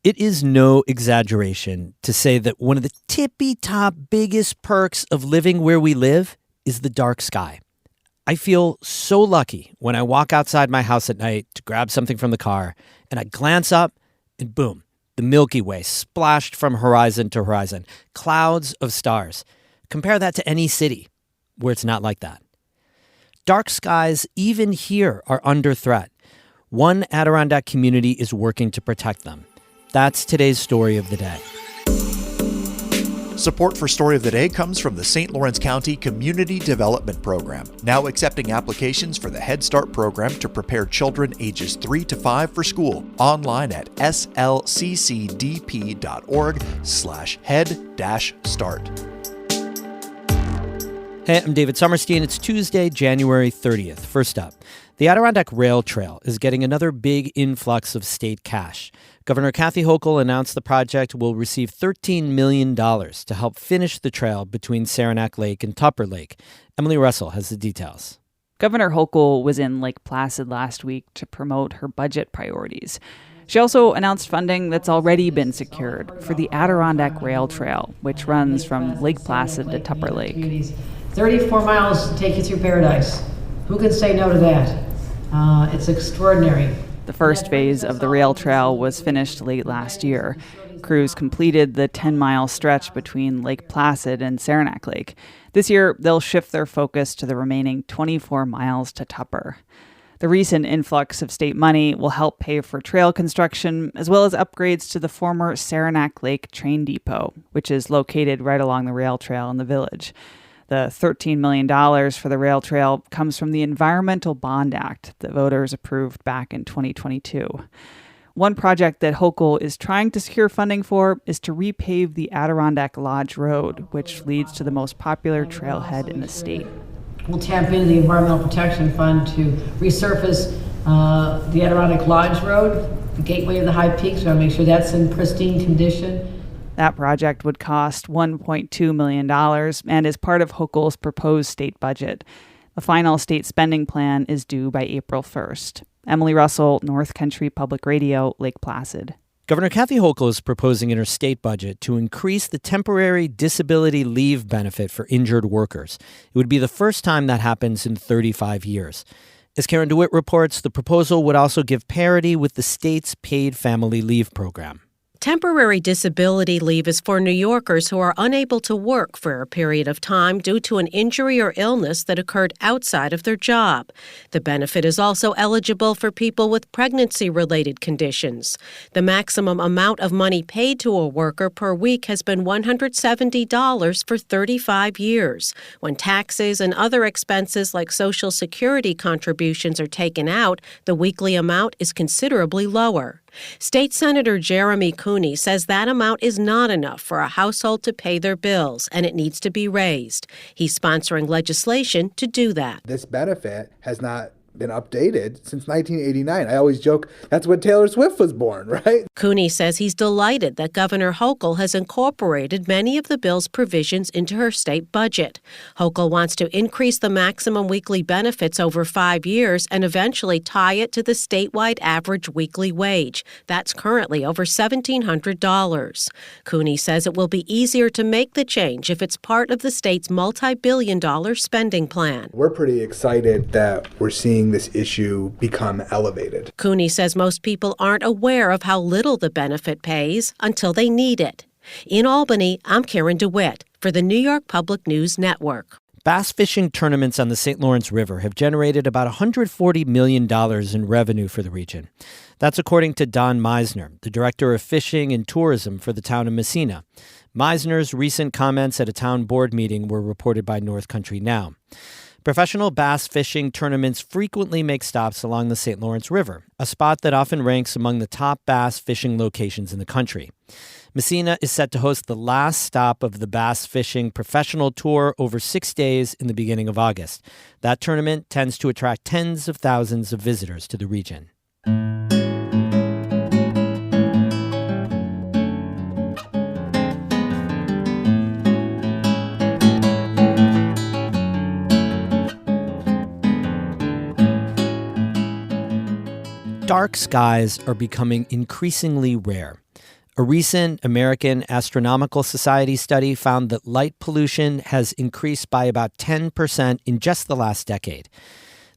It is no exaggeration to say that one of the tippy-top biggest perks of living where we live is the dark sky. I feel so lucky when I walk outside my house at night to grab something from the car, and I glance up, and boom, the Milky Way splashed from horizon to horizon. Clouds of stars. Compare that to any city where it's not like that. Dark skies, even here, are under threat. One Adirondack community is working to protect them. That's today's Story of the Day. Support for Story of the Day comes from the St. Lawrence County Community Development Program, now accepting applications for the Head Start program to prepare children ages 3 to 5 for school. Online at slccdp.org/head-start. Hey, I'm David Sommerstein. It's Tuesday, January 30th. First up, the Adirondack Rail Trail is getting another big influx of state cash. Governor Kathy Hochul announced the project will receive $13 million to help finish the trail between Saranac Lake and Tupper Lake. Emily Russell has the details. Governor Hochul was in Lake Placid last week to promote her budget priorities. She also announced funding that's already been secured for the Adirondack Rail Trail, which runs from Lake Placid to Tupper Lake. 34 miles to take you through paradise. Who can say no to that? It's extraordinary. The first phase of the rail trail was finished late last year. Crews completed the 10-mile stretch between Lake Placid and Saranac Lake. This year, they'll shift their focus to the remaining 24 miles to Tupper. The recent influx of state money will help pay for trail construction, as well as upgrades to the former Saranac Lake train depot, which is located right along the rail trail in the village. The $13 million for the rail trail comes from the Environmental Bond Act that voters approved back in 2022. One project that Hochul is trying to secure funding for is to repave the Adirondack Lodge Road, which leads to the most popular trailhead in the state. We'll tap into the Environmental Protection Fund to resurface the Adirondack Lodge Road, the gateway of the High Peaks. We want to make sure that's in pristine condition. That project would cost $1.2 million and is part of Hochul's proposed state budget. The final state spending plan is due by April 1st. Emily Russell, North Country Public Radio, Lake Placid. Governor Kathy Hochul is proposing in her state budget to increase the temporary disability leave benefit for injured workers. It would be the first time that happens in 35 years. As Karen DeWitt reports, the proposal would also give parity with the state's paid family leave program. Temporary disability leave is for New Yorkers who are unable to work for a period of time due to an injury or illness that occurred outside of their job. The benefit is also eligible for people with pregnancy-related conditions. The maximum amount of money paid to a worker per week has been $170 for 35 years. When taxes and other expenses like Social Security contributions are taken out, the weekly amount is considerably lower. State Senator Jeremy Cooney says that amount is not enough for a household to pay their bills, and it needs to be raised. He's sponsoring legislation to do that. This benefit has not been updated since 1989. I always joke that's when Taylor Swift was born, right? Cooney says he's delighted that Governor Hochul has incorporated many of the bill's provisions into her state budget. Hochul wants to increase the maximum weekly benefits over 5 years and eventually tie it to the statewide average weekly wage. That's currently over $1,700. Cooney says it will be easier to make the change if it's part of the state's multi-billion-dollar spending plan. We're pretty excited that we're seeing this issue become elevated. Cooney says most people aren't aware of how little the benefit pays until they need it. In Albany, I'm Karen DeWitt for the New York Public News Network. Bass fishing tournaments on the St. Lawrence River have generated about $140 million in revenue for the region. That's according to Don Meisner, the director of fishing and tourism for the town of Messina. Meisner's recent comments at a town board meeting were reported by North Country Now. Professional bass fishing tournaments frequently make stops along the St. Lawrence River, a spot that often ranks among the top bass fishing locations in the country. Messina is set to host the last stop of the bass fishing professional tour over 6 days in the beginning of August. That tournament tends to attract tens of thousands of visitors to the region. dark skies are becoming increasingly rare. A recent American Astronomical Society study found that light pollution has increased by about 10% in just the last decade.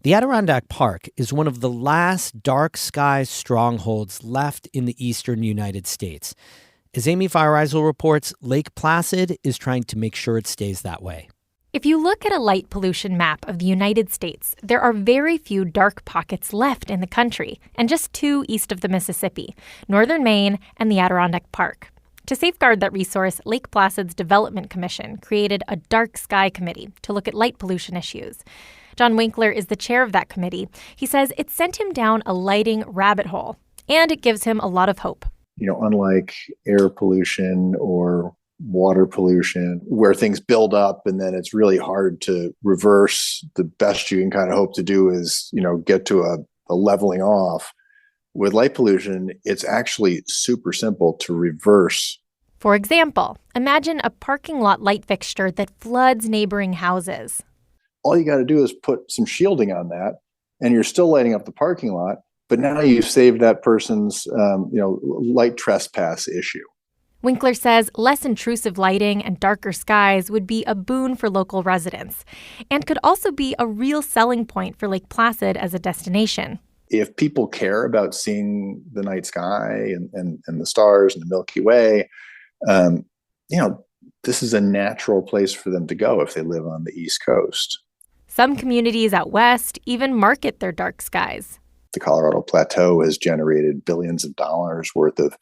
The Adirondack Park is one of the last dark sky strongholds left in the eastern United States. As Amy Feiereisel reports, Lake Placid is trying to make sure it stays that way. If you look at a light pollution map of the United States, there are very few dark pockets left in the country, and just 2 east of the Mississippi, northern Maine and the Adirondack Park. To safeguard that resource, Lake Placid's Development Commission created a dark sky committee to look at light pollution issues. John Winkler is the chair of that committee. He says it sent him down a lighting rabbit hole, and it gives him a lot of hope. Unlike air pollution or water pollution, where things build up and then it's really hard to reverse, the best you can kind of hope to do is, get to a leveling off. With light pollution, it's actually super simple to reverse. For example, imagine a parking lot light fixture that floods neighboring houses. All you got to do is put some shielding on that, and you're still lighting up the parking lot, but now you've saved that person's, light trespass issue. Winkler says less intrusive lighting and darker skies would be a boon for local residents and could also be a real selling point for Lake Placid as a destination. If people care about seeing the night sky and the stars and the Milky Way, this is a natural place for them to go if they live on the East Coast. Some communities out west even market their dark skies. The Colorado Plateau has generated billions of dollars worth of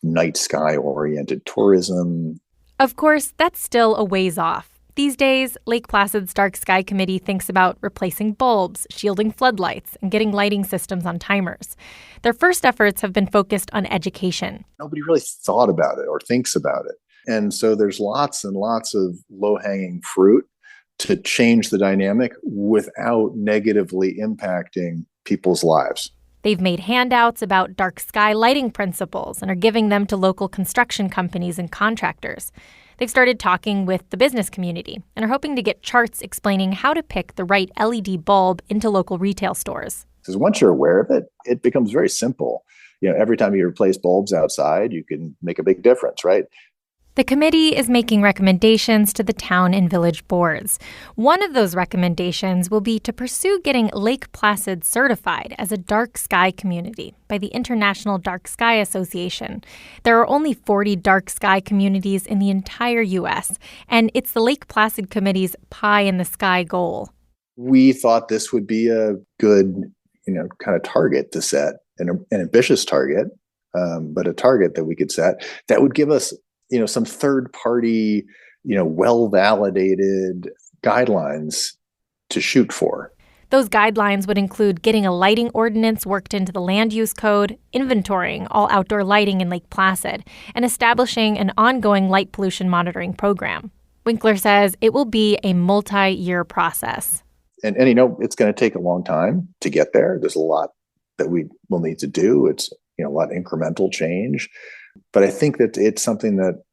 night sky-oriented tourism. Of course, that's still a ways off. These days, Lake Placid's Dark Sky Committee thinks about replacing bulbs, shielding floodlights, and getting lighting systems on timers. Their first efforts have been focused on education. Nobody really thought about it or thinks about it. And so there's lots and lots of low-hanging fruit to change the dynamic without negatively impacting people's lives. They've made handouts about dark sky lighting principles and are giving them to local construction companies and contractors. They've started talking with the business community and are hoping to get charts explaining how to pick the right LED bulb into local retail stores. Because once you're aware of it, it becomes very simple. Every time you replace bulbs outside, you can make a big difference, right? The committee is making recommendations to the town and village boards. One of those recommendations will be to pursue getting Lake Placid certified as a dark sky community by the International Dark Sky Association. There are only 40 dark sky communities in the entire U.S., and it's the Lake Placid Committee's pie in the sky goal. We thought this would be a good, kind of target to set, an ambitious target, but a target that we could set that would give us some third-party, well-validated guidelines to shoot for. Those guidelines would include getting a lighting ordinance worked into the land use code, inventorying all outdoor lighting in Lake Placid, and establishing an ongoing light pollution monitoring program. Winkler says it will be a multi-year process. And it's going to take a long time to get there. There's a lot that we will need to do. It's, a lot of incremental change. But I think that it's something that,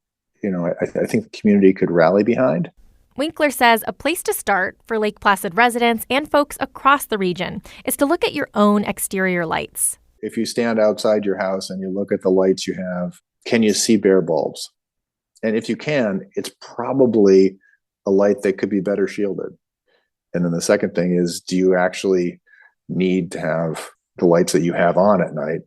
I think the community could rally behind. Winkler says a place to start for Lake Placid residents and folks across the region is to look at your own exterior lights. If you stand outside your house and you look at the lights you have, can you see bare bulbs? And if you can, it's probably a light that could be better shielded. And then the second thing is, do you actually need to have the lights that you have on at night?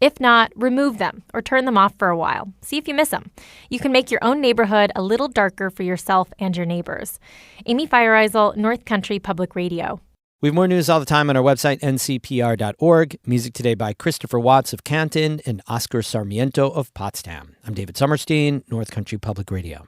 If not, remove them or turn them off for a while. See if you miss them. You can make your own neighborhood a little darker for yourself and your neighbors. Amy Feiereisel, North Country Public Radio. We have more news all the time on our website, ncpr.org. Music today by Christopher Watts of Canton and Oscar Sarmiento of Potsdam. I'm David Summerstein, North Country Public Radio.